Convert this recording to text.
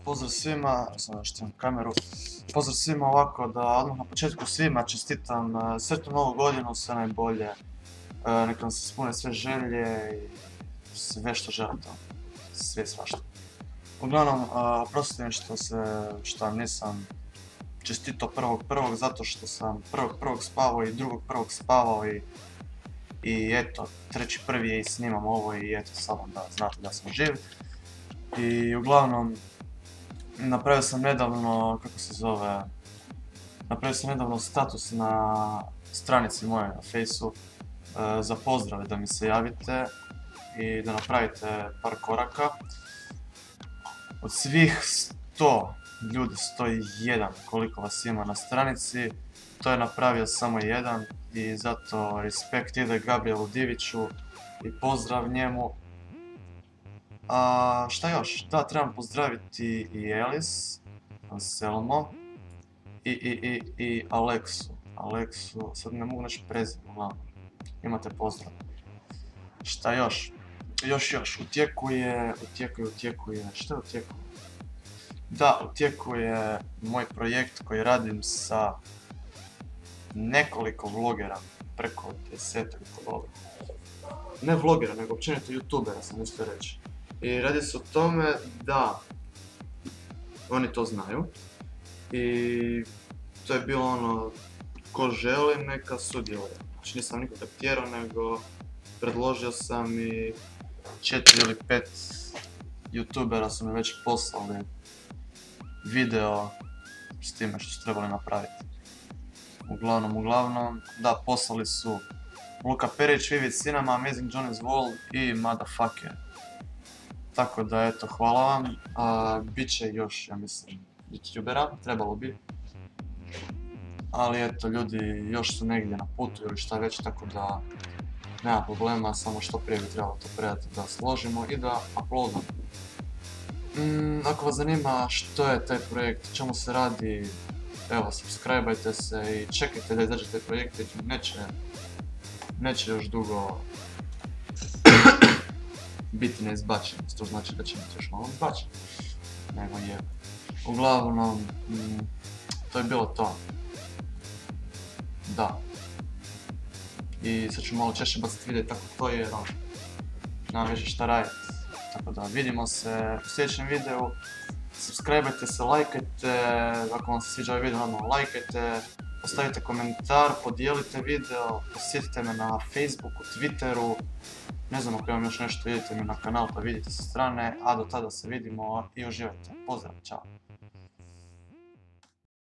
Pozdrav svima, samo što imam kameru. Pozdrav svima ovako da odmah na početku svima čestitam sretnu novu godinu, sve najbolje. Neka vam se ispune sve želje i sve što želite, sve svašta. Uglavnom, oprostite mi što vam nisam čestitao 1.1. zato što sam 1.1. spavao i 2.1. spavao i eto, 3.1. je i snimam ovo i eto, samo da znate da sam živ. I uglavnom, napravio sam nedavno, napravio sam nedavno status na stranici moje na Faceu za pozdrave, da mi se javite i da napravite par koraka. Od svih 100 ljudi, 101 koliko vas ima na stranici, to je napravio samo jedan i zato respekt ide Gabrielu Diviću i pozdrav njemu. A šta još? Da, trebam pozdraviti i Alice, Anselmo i Aleksu, sad ne mogu naći prezime, uglavnom. Imate pozdrav. Šta još? U tijeku je, šta je u tijeku? Da, u tijeku je moj projekt koji radim sa nekoliko vlogera, preko 10 dobro. Ne vlogera, nego općenito youtubera sam mislio reći. I radi se o tome da oni to znaju i to je bilo ono, ko želi neka sudjeluje. Znači nisam nikoga tjerao, nego predložio sam i 4 ili 5 youtubera su mi već poslali video s time što su trebali napraviti. Uglavnom, da, poslali su Luka Perić, Vivid Cinema, Amazing Johnny's Wall i Motherfucker. Tako da eto, hvala vam, bit će još, ja mislim, youtubera, trebalo bi. Ali eto, ljudi još su negdje na putu ili šta već, tako da nema problema, samo što prije bi trebalo to predati da složimo i da uploadamo. Ako vas zanima što je taj projekt, čemu se radi, evo, subscribeajte se i čekajte da izađe taj projekt jer neće još dugo biti neizbačen, to znači da će biti još malo izbačen, nego je. Uglavnom, to je bilo to. Da. I sad ću malo češće baciti vidjeti tako to je, nema više šta raditi. Tako da vidimo se u sljedećem videu, subscribeajte se, lajkajte, ako vam se sviđa ovaj video normalno lajkajte, ostavite komentar, podijelite video, posjetite me na Facebooku, Twitteru, ne znam ako imam još nešto, idite mi na kanal pa vidite sa strane, a do tada se vidimo i uživajte. Pozdrav, čao!